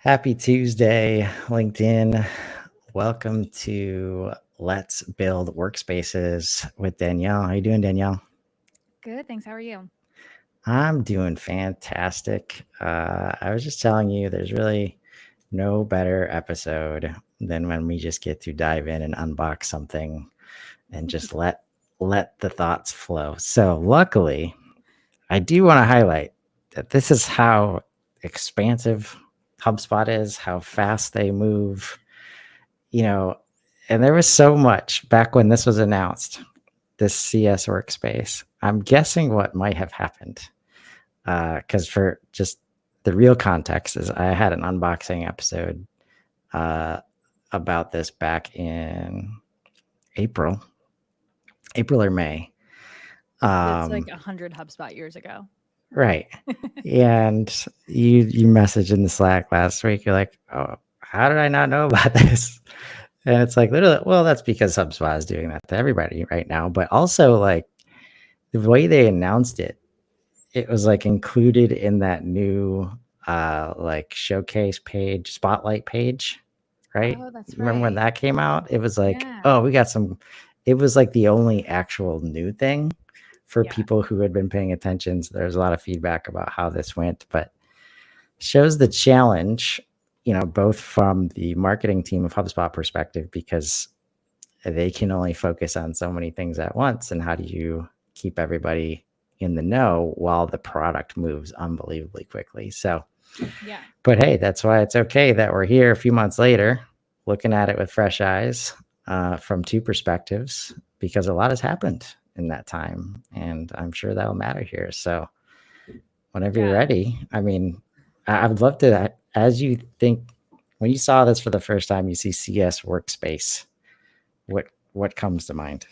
Happy Tuesday, LinkedIn. Welcome to Let's Build Workspaces with Danielle. How you doing, Danielle? Good, thanks. How are you? I'm doing fantastic. I was just telling you there's really no better episode than when we just get to dive in and unbox something and just let the thoughts flow. So luckily, I do want to highlight that this is how expansive HubSpot is, how fast they move, you know, and there was so much back when this was announced, this CS workspace. I'm guessing what might have happened. Because for just the real context is I had an unboxing episode uh, about this back in April or May. That's like Um, 100 HubSpot years ago. right. And you messaged in the Slack last week. You're like, oh, how did I not know about this? And it's like literally, well, that's because HubSpot is doing that to everybody right now. But also, like the way they announced it, it was like included in that new like showcase page, spotlight page, right? Oh, that's Remember when right. that came out? It was like, Yeah. oh, we got some. It was like the only actual new thing for Yeah. people who had been paying attention. So there's a lot of feedback about how this went, but shows the challenge, both from the marketing team of HubSpot perspective, because they can only focus on so many things at once. And how do you keep everybody in the know while the product moves unbelievably quickly? So, Yeah. but hey, that's why it's okay that we're here a few months later looking at it with fresh eyes from two perspectives, because a lot has happened in that time. And I'm sure that'll matter here. So, whenever you're Yeah. ready, I mean, I would love to, as you think, when you saw this for the first time, you see CS Workspace, what comes to mind?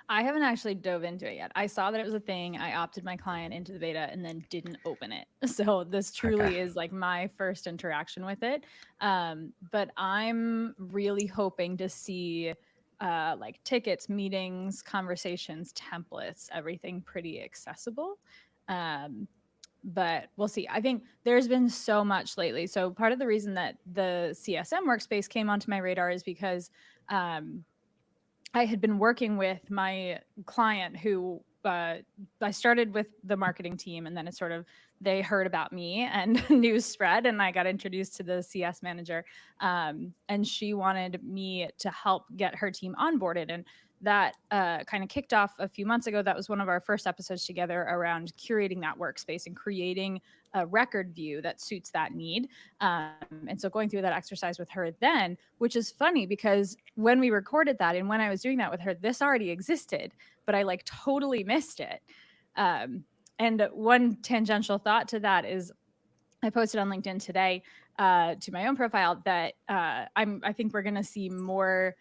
I haven't actually dove into it yet. I saw that it was a thing. I opted my client into the beta and then didn't open it. So this Okay. truly is like my first interaction with it. But I'm really hoping to see like tickets, meetings, conversations, templates, everything pretty accessible. Um, but we'll see. I think there's been so much lately. So part of the reason that the CSM workspace came onto my radar is because um, I had been working with my client who I started with the marketing team, and then it sort of they heard about me and news spread, and I got introduced to the CS manager, and she wanted me to help get her team onboarded, and that kind of kicked off a few months ago. That was one of our first episodes together around curating that workspace and creating a record view that suits that need. And so going through that exercise with her then, which is funny because when we recorded that and when I was doing that with her, this already existed, but I like totally missed it. Um, and one tangential thought to that is I posted on LinkedIn today to my own profile that I think we're going to see more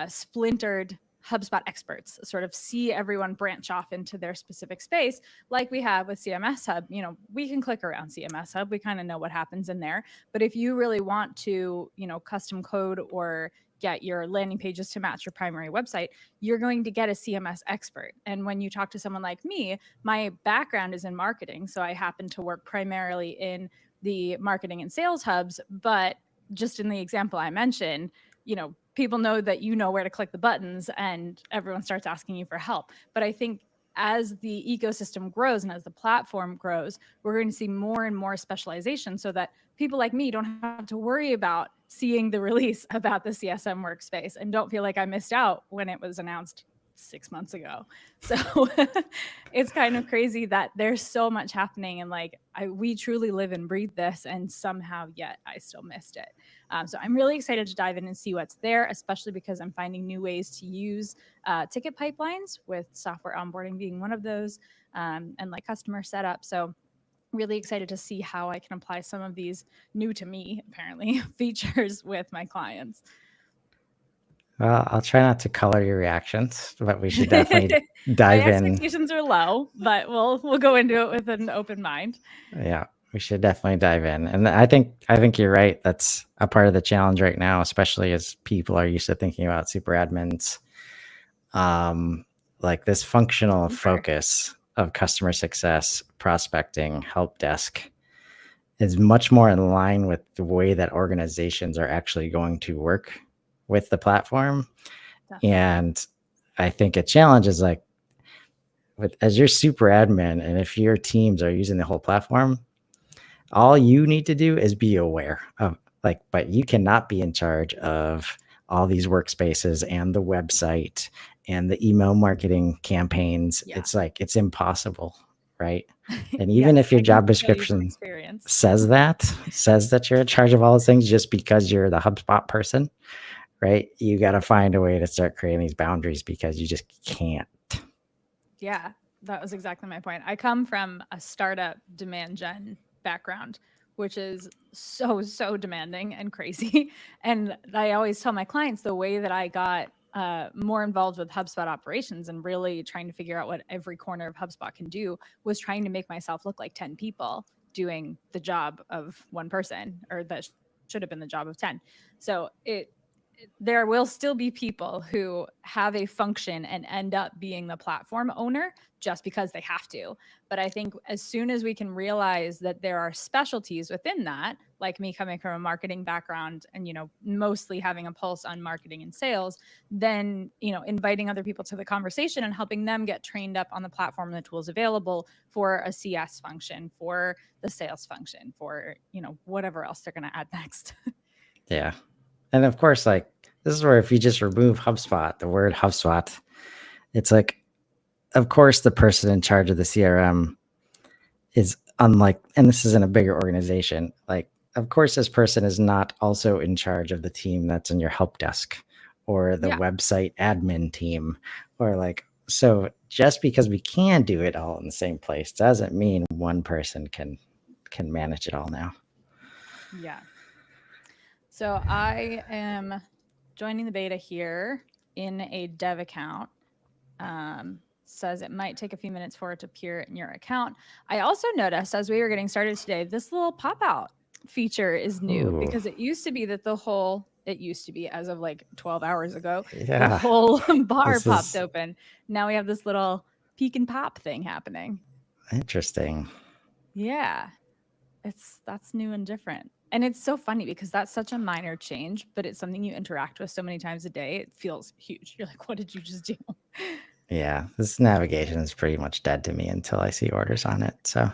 splintered HubSpot experts sort of see everyone branch off into their specific space, like we have with CMS Hub. You know, we can click around CMS Hub. We kind of know what happens in there. But if you really want to, custom code or get your landing pages to match your primary website, you're going to get a CMS expert. And when you talk to someone like me, my background is in marketing. So I happen to work primarily in the marketing and sales hubs. But just in the example I mentioned, people know that you know where to click the buttons and everyone starts asking you for help. But I think as the ecosystem grows and as the platform grows, we're going to see more and more specialization so that people like me don't have to worry about seeing the release about the CSM workspace and don't feel like I missed out when it was announced 6 months ago. So it's kind of crazy that there's so much happening and like we truly live and breathe this, and somehow yet I still missed it. So I'm really excited to dive in and see what's there, especially because I'm finding new ways to use ticket pipelines, with software onboarding being one of those, and like customer setup. So really excited to see how I can apply some of these new to me, apparently, features with my clients. Well, I'll try not to color your reactions, but we should definitely My dive in. expectations are low, but we'll go into it with an open mind. Yeah, we should definitely dive in. And I think you're right. That's a part of the challenge right now, especially as people are used to thinking about super admins. Like this functional Super. focus of customer success, prospecting, help desk. is much more in line with the way that organizations are actually going to work with the platform. Definitely. And I think a challenge is like, as your super admin, and if your teams are using the whole platform, all you need to do is be aware of, like, but you cannot be in charge of all these workspaces and the website and the email marketing campaigns. Yeah. It's like, it's impossible, right? And even Yes, if your I can job tell you from description experience. says that you're in charge of all those things just because you're the HubSpot person, right? You got to find a way to start creating these boundaries because you just can't. Yeah, that was exactly my point. I come from a startup demand gen background, which is so demanding and crazy. And I always tell my clients the way that I got more involved with HubSpot operations and really trying to figure out what every corner of HubSpot can do was trying to make myself look like 10 people doing the job of one person, or that should have been the job of 10. So there will still be people who have a function and end up being the platform owner just because they have to. But I think as soon as we can realize that there are specialties within that, like me coming from a marketing background and, mostly having a pulse on marketing and sales, then, inviting other people to the conversation and helping them get trained up on the platform and the tools available for a CS function, for the sales function, for, whatever else they're going to add next. Yeah. And of course, like, this is where if you just remove HubSpot, the word HubSpot, it's like, of course, the person in charge of the CRM is unlike, and this is in a bigger organization, like, of course, this person is not also in charge of the team that's in your help desk or the Yeah. website admin team, or like, so just because we can do it all in the same place doesn't mean one person can manage it all now. Yeah. So I am joining the beta here in a dev account. Says it might take a few minutes for it to appear in your account. I also noticed as we were getting started today, this little pop out feature is new. Ooh, Because it used to be that it used to be as of like 12 hours ago, the yeah, whole bar this popped is open. Now we have this little peek and pop thing happening. interesting. Yeah. That's new and different. And it's so funny because that's such a minor change, but it's something you interact with so many times a day. It feels huge. You're like, what did you just do? Yeah, this navigation is pretty much dead to me until I see orders on it. So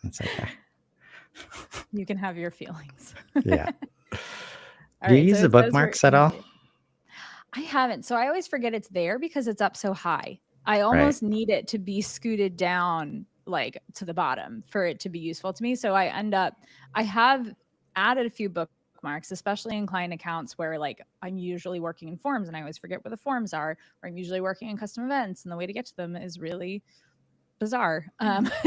it's okay. You can have your feelings. Yeah. All Do you right. use So the it says we're bookmarks at in all? beta. I haven't. So I always forget it's there because it's up so high. I Right. almost need it to be scooted down like to the bottom for it to be useful to me. So I have added a few bookmarks, especially in client accounts where like I'm usually working in forms and I always forget where the forms are, or I'm usually working in custom events and the way to get to them is really bizarre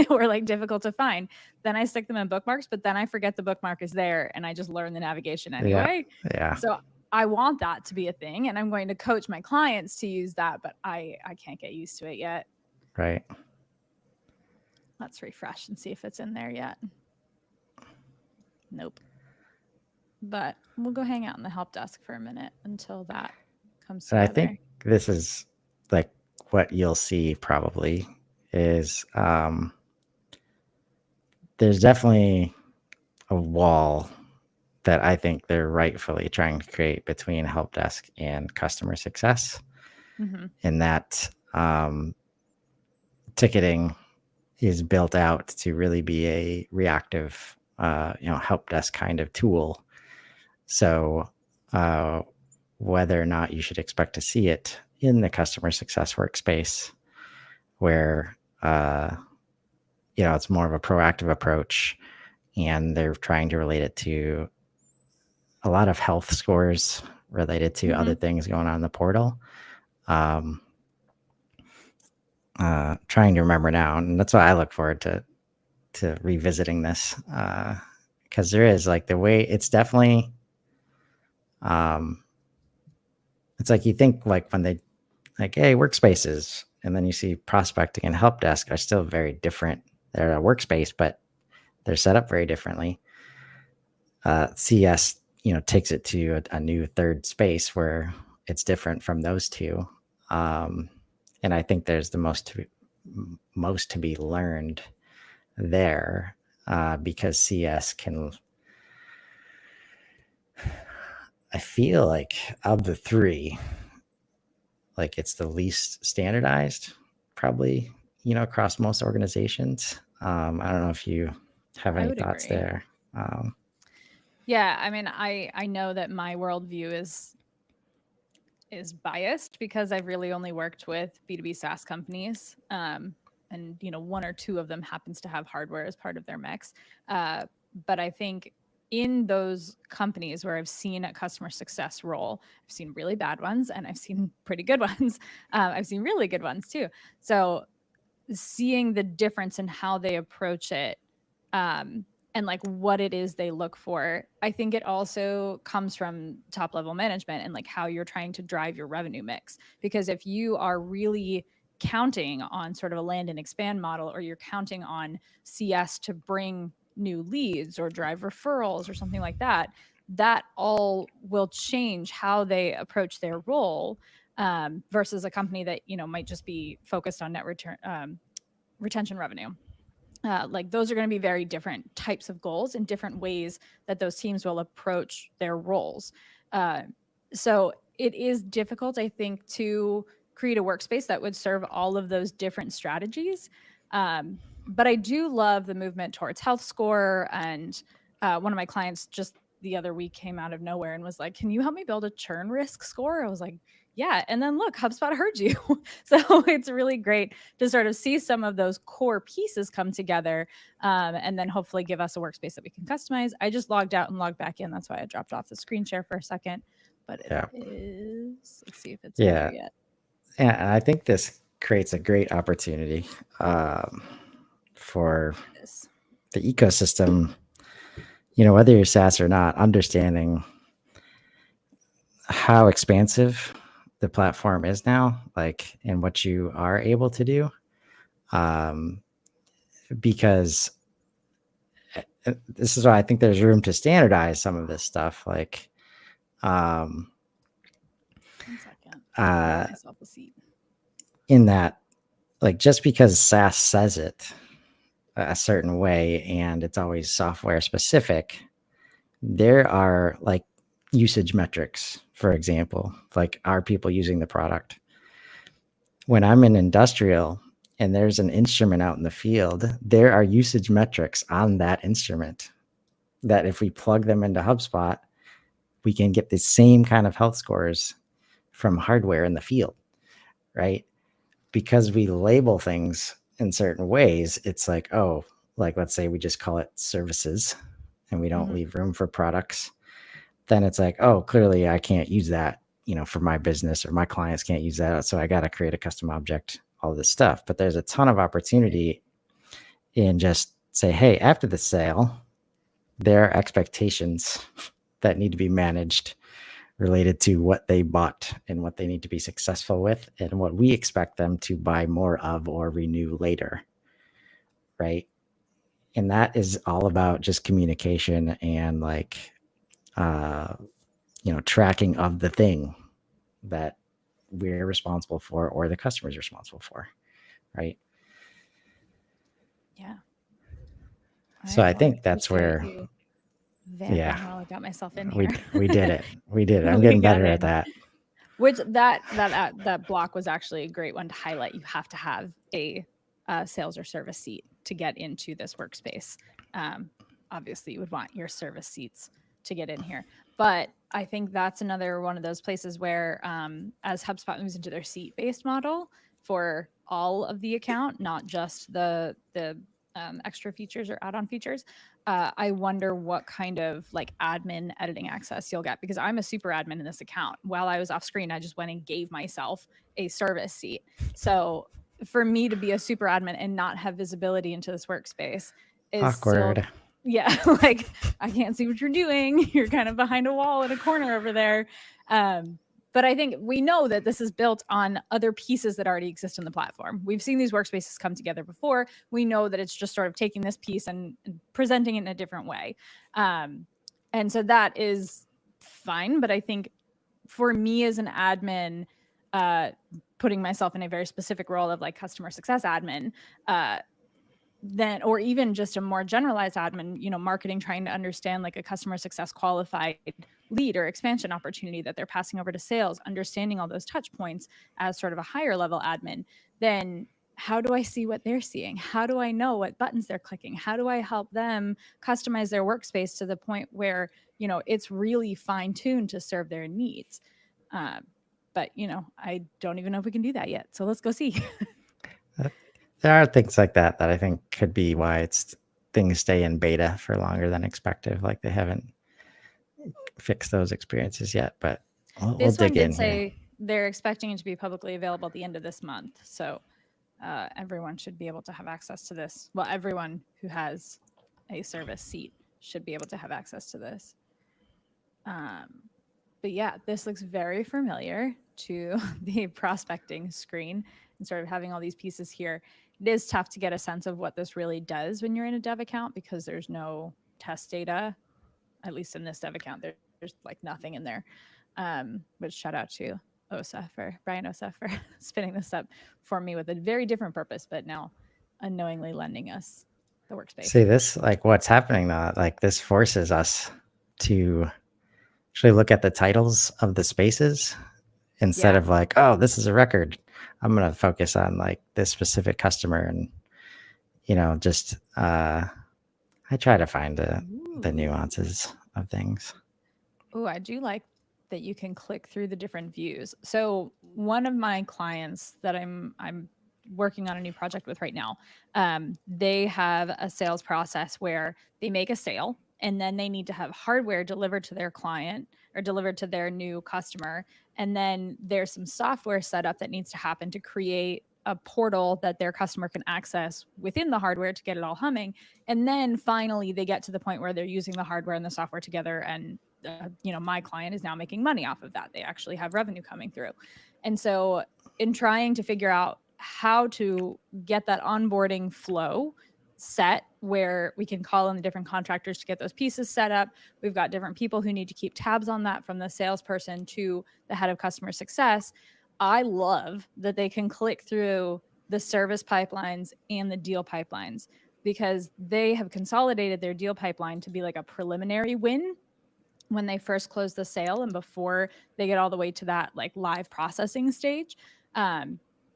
or like difficult to find. Then I stick them in bookmarks, but then I forget the bookmark is there and I just learn the navigation Yeah. anyway. Yeah. So I want that to be a thing and I'm going to coach my clients to use that, but I can't get used to it yet. Right. Let's refresh and see if it's in there yet. Nope. But we'll go hang out in the help desk for a minute until that comes And I together. think this is like what you'll see probably is there's definitely a wall that I think they're rightfully trying to create between help desk and customer success. Mm-hmm. In that ticketing is built out to really be a reactive, help desk kind of tool. So whether or not you should expect to see it in the customer success workspace, where it's more of a proactive approach, and they're trying to relate it to a lot of health scores related to other things going on in the portal. Trying to remember now, and that's why I look forward to revisiting this, because there is like the way it's definitely it's like you think like when they like, hey, workspaces, and then you see prospecting and help desk are still very different. They're a workspace, but they're set up very differently. CS takes it to a new third space where it's different from those two, and I think there's the most to be learned there. because CS can, I feel like of the three, like it's the least standardized, probably, across most organizations. I don't know if you have I any would thoughts agree. there. Yeah, I mean, I know that my worldview is biased because I've really only worked with B2B SaaS companies. And one or two of them happens to have hardware as part of their mix. But I think in those companies where I've seen a customer success role, I've seen really bad ones and I've seen pretty good ones. I've seen really good ones too. So seeing the difference in how they approach it, um, and like what it is they look for, I think it also comes from top level management and like how you're trying to drive your revenue mix. Because if you are really counting on sort of a land and expand model, or you're counting on CS to bring new leads or drive referrals or something like that, that all will change how they approach their role, versus a company that might just be focused on net return, retention revenue. Like those are going to be very different types of goals and different ways that those teams will approach their roles. Uh, so it is difficult, I think, to create a workspace that would serve all of those different strategies. But I do love the movement towards health score. And one of my clients just the other week came out of nowhere and was like, "Can you help me build a churn risk score?" I was like, "Yeah." And then look, HubSpot heard you. So it's really great to sort of see some of those core pieces come together, and then hopefully give us a workspace that we can customize. I just logged out and logged back in. That's why I dropped off the screen share for a second. But it Yeah. is, let's see if it's in there Yeah. yet. And I think this creates a great opportunity um, for It is. the ecosystem, whether you're SaaS or not, understanding how expansive the platform is now, like, and what you are able to do. Um, because this is why I think there's room to standardize some of this stuff. Like, 1 second. uh, Myself a seat. in that, like, just because SaaS says it a certain way and it's always software specific, there are like usage metrics, for example, like, are people using the product? When I'm in industrial and there's an instrument out in the field, there are usage metrics on that instrument that if we plug them into HubSpot, we can get the same kind of health scores from hardware in the field, right? Because we label things in certain ways, it's like, oh, like let's say we just call it services and we don't leave room for products. Then it's like, oh, clearly I can't use that, for my business, or my clients can't use that. So I got to create a custom object, all this stuff. But there's a ton of opportunity in just say, hey, after the sale, there are expectations that need to be managed related to what they bought and what they need to be successful with and what we expect them to buy more of or renew later. Right. And that is all about just communication and like, tracking of the thing that we're responsible for or the customer's responsible for. Right. Yeah. All So right. I Well, I think that's appreciate where, you vamping yeah, while I got myself in we, here. we did it. We did it. I'm We getting got better at in. that. Which that block was actually a great one to highlight. You have to have a sales or service seat to get into this workspace. Um, Obviously, you would want your service seats to get in here, but I think that's another one of those places where, as HubSpot moves into their seat-based model for all of the account, not just the extra features or add-on features, I wonder what kind of like admin editing access you'll get, because I'm a super admin in this account. While I was off screen, I just went and gave myself a service seat. So for me to be a super admin and not have visibility into this workspace is still, Awkward. yeah, like I can't see what you're doing. You're kind of behind a wall in a corner over there. But I think we know that this is built on other pieces that already exist in the platform. We've seen these workspaces come together before. We know that it's just sort of taking this piece and presenting it in a different way. And so that is fine. But I think for me as an admin, putting myself in a very specific role of like customer success admin, then, or even just a more generalized admin, marketing, trying to understand like a customer success qualified lead or expansion opportunity that they're passing over to sales, understanding all those touch points as sort of a higher level admin, then how do I see what they're seeing? How do I know what buttons they're clicking? How do I help them customize their workspace to the point where, it's really fine tuned to serve their needs? Uh, but, I don't even know if we can do that yet. So let's go see. Uh, There are things like that I think could be why things stay in beta for longer than expected. Like they haven't fixed those experiences yet, but we'll This one dig did in here. say they're expecting it to be publicly available at the end of this month. So everyone should be able to have access to this. Well, everyone who has a service seat should be able to have access to this. But yeah, this looks very familiar to the prospecting screen and sort of having all these pieces here. It is tough to get a sense of what this really does when you're in a dev account because there's no test data, at least in this dev account. There's like nothing in there. But shout out to Brian Osa for spinning this up for me with a very different purpose, but now unknowingly lending us the workspace. See this, like what's happening now, like this forces us to actually look at the titles of the spaces instead Yeah. of like, oh, this is a record. I'm going to focus on like this specific customer and, just, I try to find the nuances of things. Oh, I do like that you can click through the different views. So one of my clients that I'm working on a new project with right now, they have a sales process where they make a sale and then they need to have hardware delivered to their client or delivered to their new customer. And then there's some software setup that needs to happen to create a portal that their customer can access within the hardware to get it all humming. And then finally, they get to the point where they're using the hardware and the software together, and my client is now making money off of that. They actually have revenue coming through. And so, in trying to figure out how to get that onboarding flow set where we can call in the different contractors to get those pieces set up. We've got different people who need to keep tabs on that, from the salesperson to the head of customer success. I love that they can click through the service pipelines and the deal pipelines because they have consolidated their deal pipeline to be like a preliminary win when they first close the sale and before they get all the way to that like live processing stage.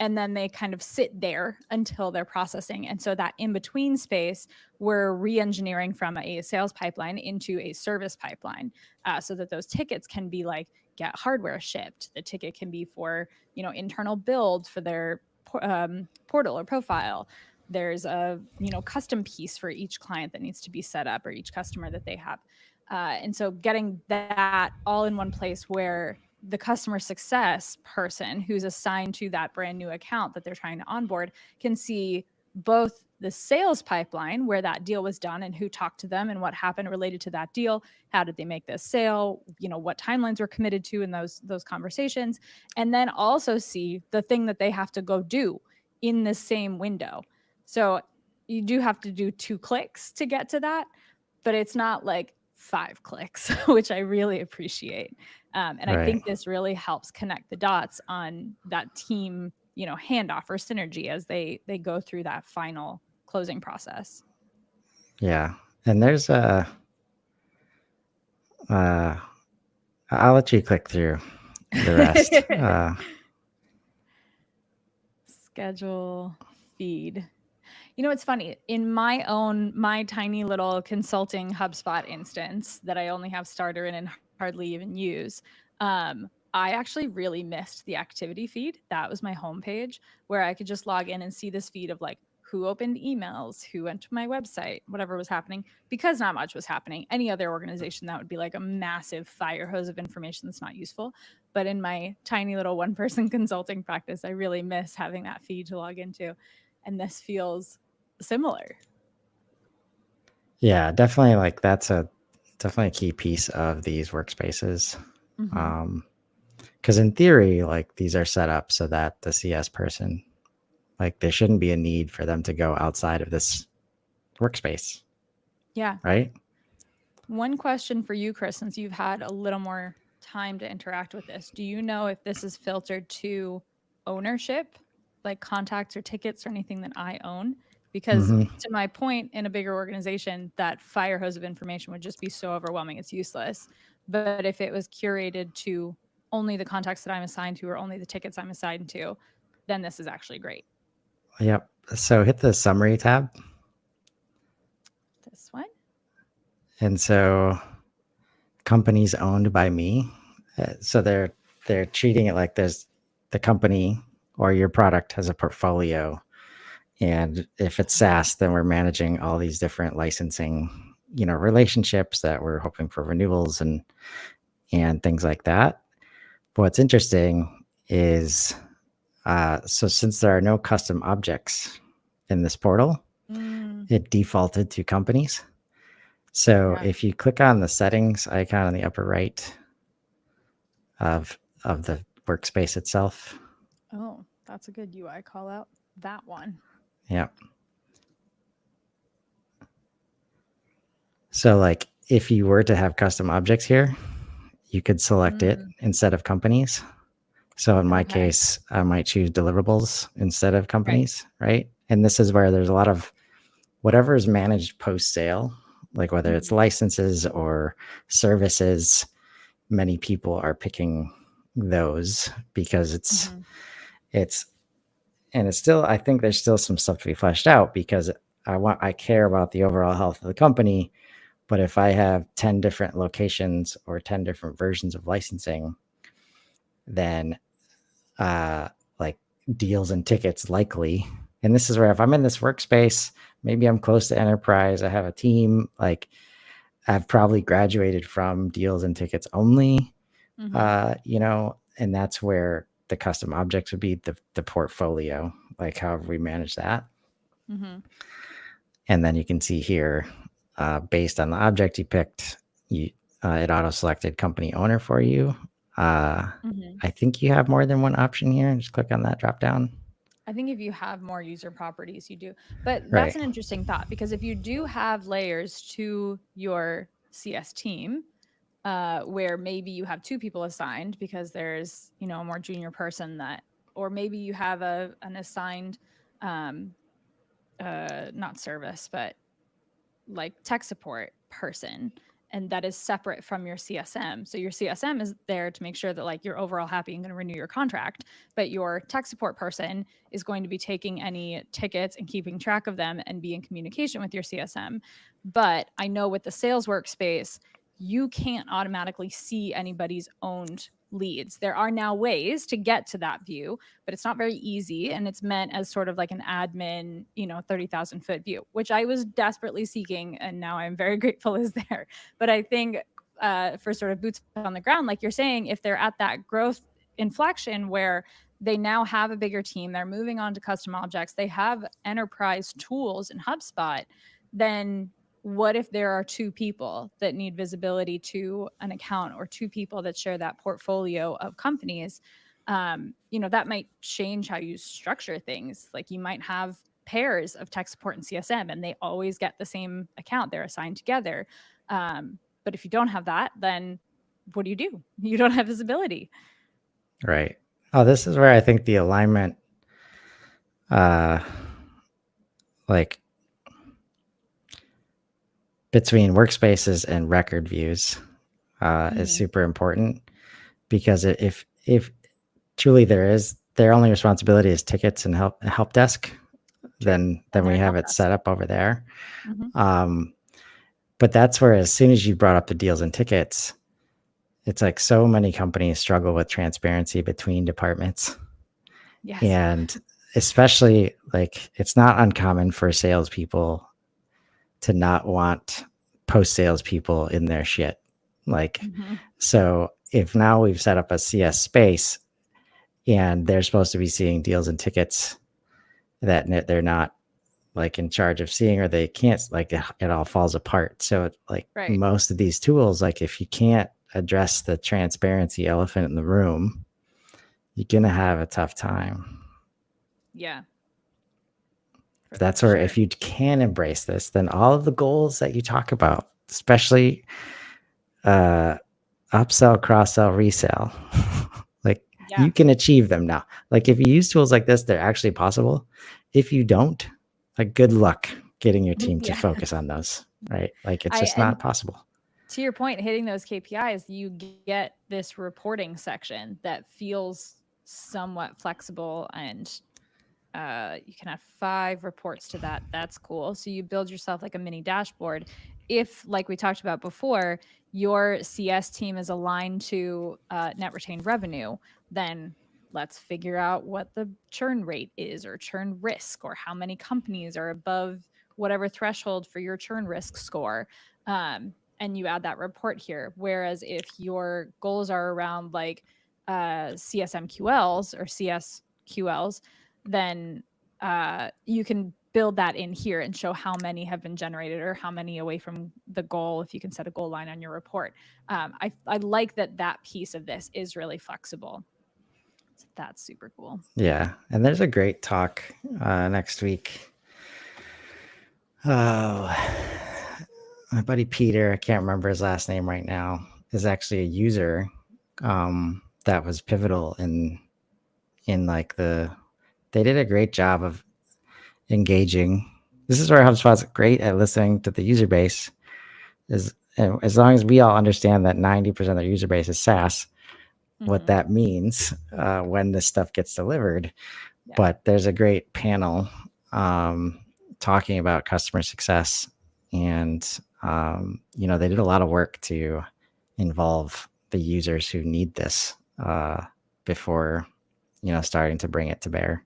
And then they kind of sit there until they're processing. And so that in between space, we're re-engineering from a sales pipeline into a service pipeline, so that those tickets can be like get hardware shipped. The ticket can be for internal build for their portal or profile. There's a custom piece for each client that needs to be set up, or each customer that they have. And so getting that all in one place where the customer success person who's assigned to that brand new account that they're trying to onboard can see both the sales pipeline where that deal was done and who talked to them and what happened related to that deal. How did they make this sale? What timelines were committed to in those conversations, and then also see the thing that they have to go do in the same window. So you do have to do 2 clicks to get to that, but it's not like 5 clicks, which I really appreciate. And I Right. think this really helps connect the dots on that team, handoff or synergy as they go through that final closing process. Yeah. And there's uh, I'll let you click through the rest. Schedule, feed. It's funny. In my tiny little consulting HubSpot instance that I only have starter in and hardly even use, I actually really missed the activity feed. That was my homepage where I could just log in and see this feed of like who opened emails, who went to my website, whatever was happening, because not much was happening. Any other organization, that would be like a massive fire hose of information that's not useful. But in my tiny little one person consulting practice, I really miss having that feed to log into. And this feels similar. Yeah, definitely. Like that's definitely a key piece of these workspaces. Mm-hmm. Because in theory, like these are set up so that the CS person, like there shouldn't be a need for them to go outside of this workspace, Yeah. right? One question for you, Chris, since you've had a little more time to interact with this. Do you know if this is filtered to ownership, like contacts or tickets or anything that I own? Because to my point, in a bigger organization, that fire hose of information would just be so overwhelming, it's useless. But if it was curated to only the contacts that I'm assigned to or only the tickets I'm assigned to, then this is actually great. Yep. So hit the summary tab. This one? And so companies owned by me. So they're treating it like there's the company or your product has a portfolio. And if it's SaaS, then we're managing all these different licensing, relationships that we're hoping for renewals and things like that. But what's interesting is, so since there are no custom objects in this portal, it defaulted to companies. So if you click on the settings icon on the upper right of the workspace itself. Oh, that's a good UI call out. That one. Yeah. So like if you were to have custom objects here, you could select it instead of companies. So in my case, I might choose deliverables instead of companies, right? And this is where there's a lot of whatever is managed post-sale, like whether it's licenses or services, many people are picking those because it's still, I think there's still some stuff to be fleshed out because I care about the overall health of the company. But if I have 10 different locations or 10 different versions of licensing, then like deals and tickets likely. And this is where if I'm in this workspace, maybe I'm close to enterprise, I have a team, like I've probably graduated from deals and tickets only, and that's where the custom objects would be the portfolio, like however we manage that. And then you can see here, based on the object you picked, it auto-selected company owner for you. I think you have more than one option here. Just click on that drop down. I think if you have more user properties, you do. But that's an interesting thought, because if you do have layers to your CS team, where maybe you have 2 people assigned because there's, a more junior person or maybe you have an assigned, not service, but like tech support person, and that is separate from your CSM. So your CSM is there to make sure that like you're overall happy and going to renew your contract, but your tech support person is going to be taking any tickets and keeping track of them and be in communication with your CSM. But I know with the sales workspace, you can't automatically see anybody's owned leads. There are now ways to get to that view, but it's not very easy. And it's meant as sort of like an admin, 30,000 foot view, which I was desperately seeking. And now I'm very grateful is there. But I think for sort of boots on the ground, like you're saying, if they're at that growth inflection where they now have a bigger team, they're moving on to custom objects, they have enterprise tools in HubSpot, then what if there are 2 people that need visibility to an account or 2 people that share that portfolio of companies? That might change how you structure things. Like you might have pairs of tech support and CSM and they always get the same account. They're assigned together. But if you don't have that, then what do? You don't have visibility. Right. Oh, this is where I think the alignment, like between workspaces and record views, is super important, because if truly their only responsibility is tickets and help desk, then we have it set up over there. But that's where, as soon as you brought up the deals and tickets, it's like so many companies struggle with transparency between departments. Yes. And especially like it's not uncommon for salespeople to not want post-sales people in their shit. Like, so if now we've set up a CS space and they're supposed to be seeing deals and tickets that they're not like in charge of seeing, or they can't, like it all falls apart. So like most of these tools, like if you can't address the transparency elephant in the room, you're going to have a tough time. Yeah. That's where if you can embrace this, then all of the goals that you talk about, especially upsell, cross-sell, resell, like you can achieve them now. Like if you use tools like this, they're actually possible. If you don't, like good luck getting your team to Yeah. focus on those, right? Like it's I just not possible. to your point, hitting those KPIs, you get this reporting section that feels somewhat flexible, and you can add 5 reports to that. That's cool. So you build yourself like a mini dashboard. If, like we talked about before, your CS team is aligned to net retained revenue, then let's figure out what the churn rate is, or churn risk, or how many companies are above whatever threshold for your churn risk score. And you add that report here. Whereas if your goals are around like CSMQLs or CSQLs, then you can build that in here and show how many have been generated or how many away from the goal, if you can set a goal line on your report. I like that piece of this is really flexible. So that's super cool. Yeah. And there's a great talk next week. Oh, my buddy Peter, I can't remember his last name right now, is actually a user that was pivotal in like they did a great job of engaging. This is where HubSpot's great at listening to the user base. Is as long as we all understand that 90% of their user base is SaaS, what that means when this stuff gets delivered. Yeah. But there's a great panel talking about customer success, and they did a lot of work to involve the users who need this before starting to bring it to bear.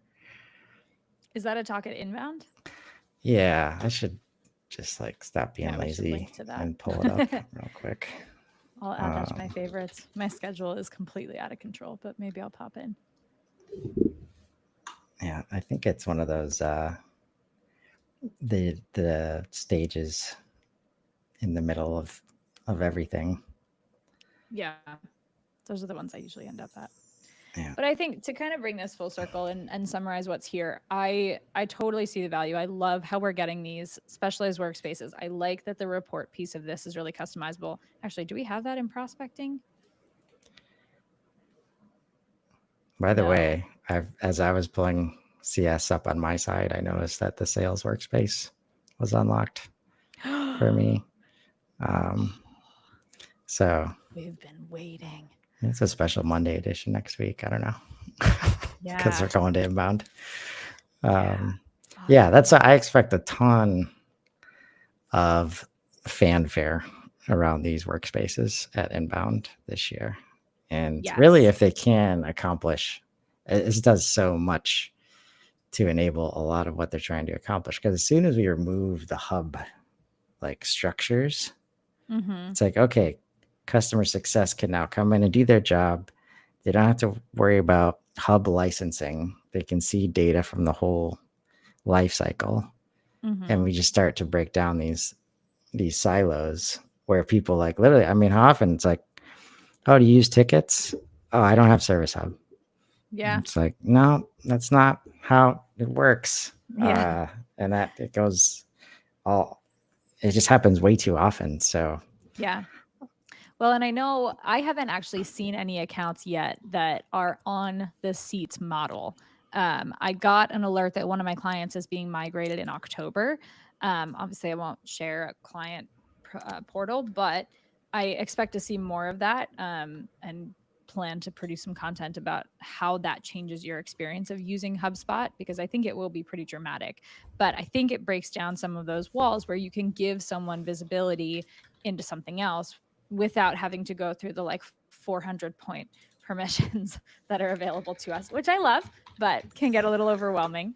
Is that a talk at Inbound? Yeah, I should just like stop being lazy and pull it up real quick. I'll add that to my favorites. My schedule is completely out of control, but maybe I'll pop in. Yeah, I think it's one of those the stages in the middle of everything. Yeah, those are the ones I usually end up at. Yeah. But I think to kind of bring this full circle and summarize what's here, I totally see the value. I love how we're getting these, especially as workspaces. I like that the report piece of this is really customizable. Actually, do we have that in prospecting? By the way, as I was pulling CS up on my side, I noticed that the sales workspace was unlocked for me. So we've been waiting. It's a special Monday edition next week. I don't know. Yeah. Because we're going to Inbound. Yeah, that's I expect a ton of fanfare around these workspaces at Inbound this year. And really, if they can accomplish, it does so much to enable a lot of what they're trying to accomplish. Because as soon as we remove the hub like structures, it's like, okay, customer success can now come in and do their job. They don't have to worry about hub licensing. They can see data from the whole life cycle. And we just start to break down these silos where people like literally, I mean, how often it's like, oh, do you use tickets? Oh, I don't have Service Hub. Yeah. It's like, no, that's not how it works. Yeah. And that it goes it just happens way too often. So yeah. Well, and I know I haven't actually seen any accounts yet that are on the seats model. I got an alert that one of my clients is being migrated in October. Obviously, I won't share a client portal, but I expect to see more of that, and plan to produce some content about how that changes your experience of using HubSpot, because I think it will be pretty dramatic. But I think it breaks down some of those walls where you can give someone visibility into something else without having to go through the like 400 point permissions that are available to us, which I love, but can get a little overwhelming.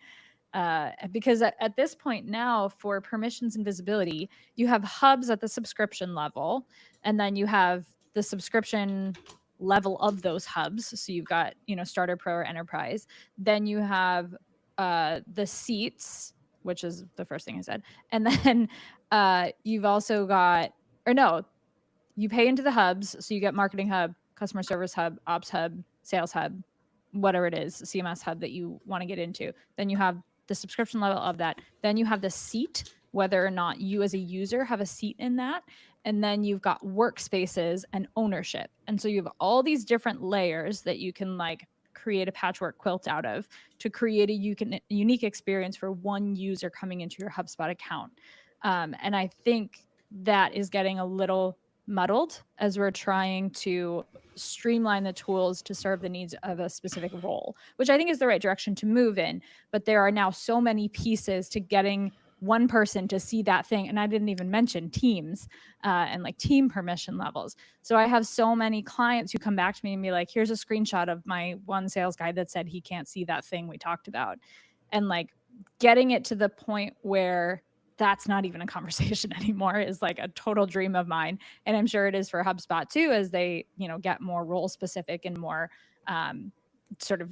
Because at this point now, for permissions and visibility, you have hubs at the subscription level, and then you have the subscription level of those hubs. So you've got, starter, pro, or enterprise. Then you have the seats, which is the first thing I said. And then you've also got, or no, you pay into the hubs. So you get Marketing Hub, Customer Service Hub, Ops Hub, Sales Hub, whatever it is, CMS Hub that you want to get into. Then you have the subscription level of that. Then you have the seat, whether or not you as a user have a seat in that. And then you've got workspaces and ownership. And so you have all these different layers that you can like create a patchwork quilt out of, to create a unique experience for one user coming into your HubSpot account. And I think that is getting a little muddled as we're trying to streamline the tools to serve the needs of a specific role, which I think is the right direction to move in. But there are now so many pieces to getting one person to see that thing. And I didn't even mention teams and like team permission levels. So I have so many clients who come back to me and be like, here's a screenshot of my one sales guy that said he can't see that thing we talked about. And like getting it to the point where that's not even a conversation anymore is like a total dream of mine. And I'm sure it is for HubSpot too, as they, get more role specific and more sort of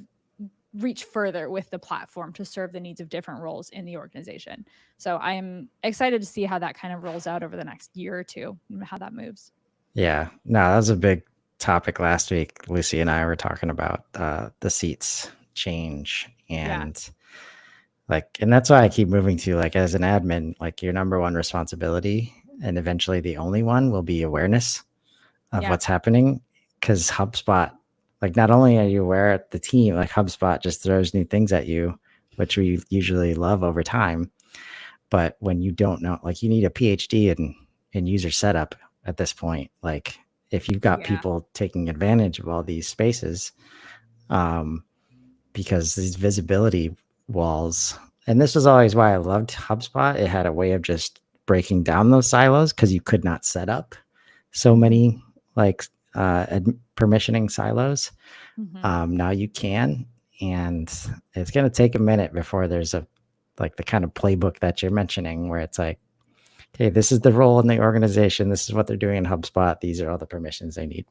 reach further with the platform to serve the needs of different roles in the organization. So I am excited to see how that kind of rolls out over the next year or two and how that moves. Yeah, no, that was a big topic last week. Lucy and I were talking about the seats change and and that's why I keep moving to, like, as an admin, like, your number one responsibility and eventually the only one will be awareness of what's happening. Because HubSpot, like, not only are you aware at the team, like HubSpot just throws new things at you, which we usually love over time. But when you don't know, like, you need a PhD in user setup at this point. Like, if you've got people taking advantage of all these spaces, because these visibility walls, and this was always why I loved HubSpot. It had a way of just breaking down those silos because you could not set up so many like permissioning silos. Now you can, and it's going to take a minute before there's a like the kind of playbook that you're mentioning where it's like, okay, this is the role in the organization. This is what they're doing in HubSpot. These are all the permissions they need.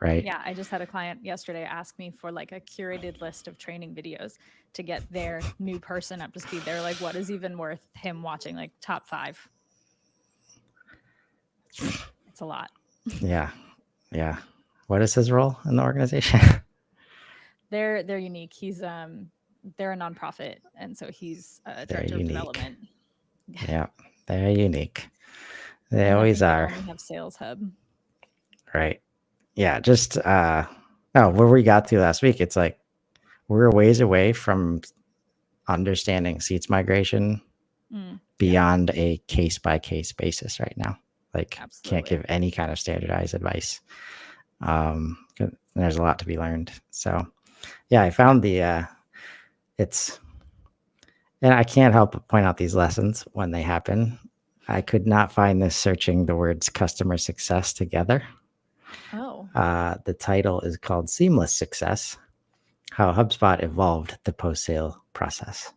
Right. Yeah. I just had a client yesterday ask me for like a curated list of training videos to get their new person up to speed. They're like, what is even worth him watching? Like top 5. It's a lot. Yeah. Yeah. What is his role in the organization? They're unique. He's they're a nonprofit, and so he's a director of development. Yeah, they're unique. They always are. They only have Sales Hub. Right. Yeah. Just where we got to last week, it's like we're a ways away from understanding seats migration beyond a case by case basis right now. Like, can't give any kind of standardized advice. There's a lot to be learned. So, yeah, I found and I can't help but point out these lessons when they happen. I could not find this searching the words customer success together. Oh. The title is called Seamless Success: How HubSpot Evolved the Post-Sale Process.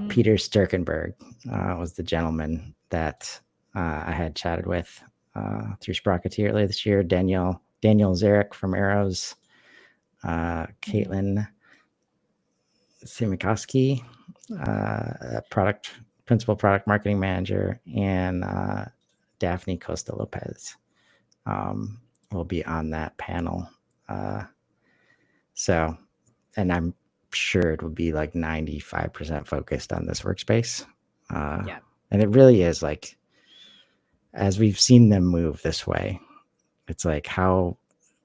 Peter Sturkenberg was the gentleman that I had chatted with through Sprockety earlier this year. Danielle Zarek from Arrows, Caitlin Simikoski, principal product marketing manager, and Daphne Costa Lopez will be on that panel. And I'm sure it will be like 95% focused on this workspace. And it really is like, as we've seen them move this way, it's like how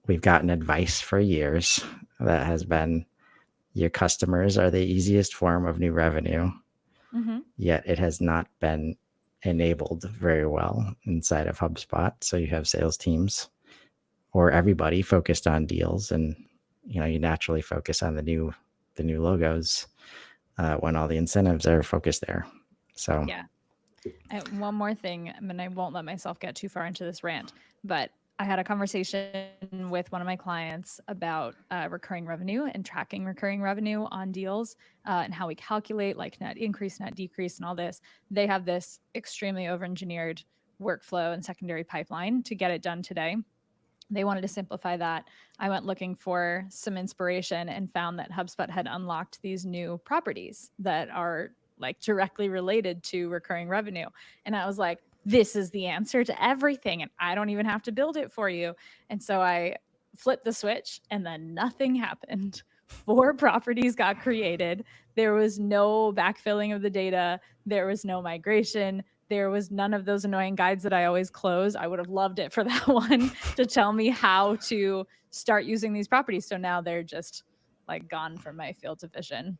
we've gotten advice for years that has been, your customers are the easiest form of new revenue, yet it has not been enabled very well inside of HubSpot. So you have sales teams or everybody focused on deals, and you naturally focus on the new logos when all the incentives are focused there. So And one more thing, and I won't let myself get too far into this rant, but I had a conversation with one of my clients about recurring revenue and tracking recurring revenue on deals and how we calculate like net increase, net decrease, and all this. They have this extremely over-engineered workflow and secondary pipeline to get it done today. They wanted to simplify that. I went looking for some inspiration and found that HubSpot had unlocked these new properties that are like directly related to recurring revenue. And I was like, this is the answer to everything. And I don't even have to build it for you. And so I flipped the switch and then nothing happened. 4 properties got created. There was no backfilling of the data. There was no migration. there was none of those annoying guides that I always close. I would have loved it for that one to tell me how to start using these properties. So now they're just like gone from my fields of vision.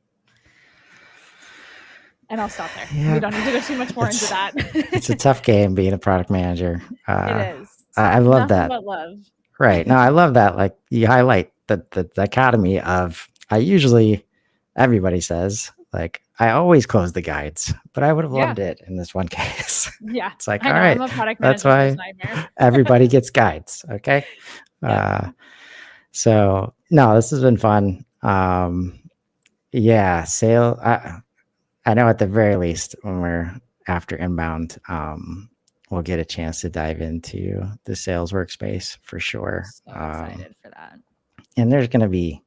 And I'll stop there. Yeah. We don't need to go too much more into that. It's a tough game being a product manager. It is. I love Nothing that. but love. Right. No, I love that. Like you highlight the dichotomy of everybody says, like, I always close the guides, but I would have loved it in this one case. Yeah. It's like, I know, all right, I'm a product that's manager's why nightmare. everybody gets guides. Okay. So no, this has been fun. Yeah, sale. I know at the very least when we're after inbound, we'll get a chance to dive into the sales workspace for sure. So excited for that. And there's going to be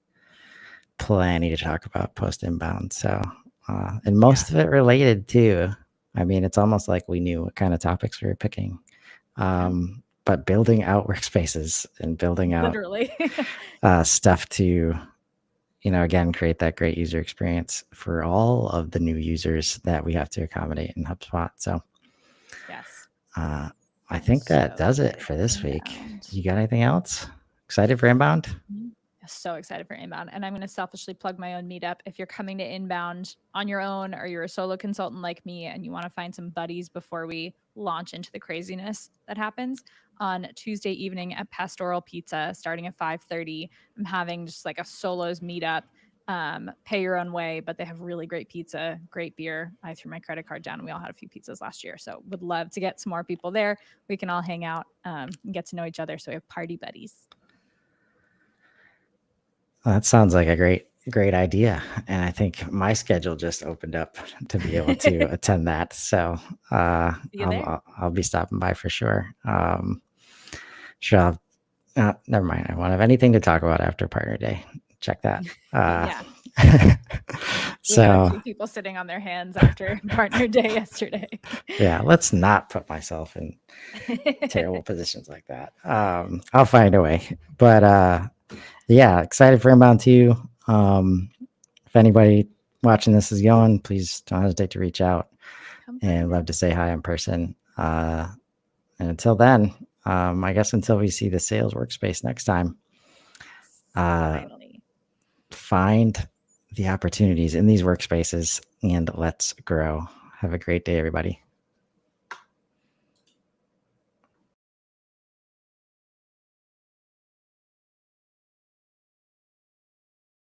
plenty to talk about post inbound. So, and most of it related to, I mean, it's almost like we knew what kind of topics we were picking. But building out workspaces and building out literally stuff to, again, create that great user experience for all of the new users that we have to accommodate in HubSpot. So, yes, I think that does it for this week. You got anything else? Excited for inbound? So excited for inbound. And I'm going to selfishly plug my own meetup. If you're coming to inbound on your own, or you're a solo consultant like me and you want to find some buddies before we launch into the craziness that happens, on Tuesday evening at Pastoral Pizza, starting at 5:30, I'm having just like a solos meetup. Pay your own way, but they have really great pizza, great beer. I threw my credit card down and we all had a few pizzas last year. So would love to get some more people there. We can all hang out and get to know each other. So we have party buddies. Well, that sounds like a great idea. And I think my schedule just opened up to be able to attend that. So I'll be stopping by for sure. Sure. Never mind. I won't have anything to talk about after Partner Day. Check that. Yeah. So people sitting on their hands after Partner Day yesterday. Yeah, let's not put myself in terrible positions like that. I'll find a way. But yeah, excited for inbound too. If anybody watching this is going, please don't hesitate to reach out. And love to say hi in person. And until then, I guess until we see the sales workspace next time, find the opportunities in these workspaces and let's grow. Have a great day, everybody.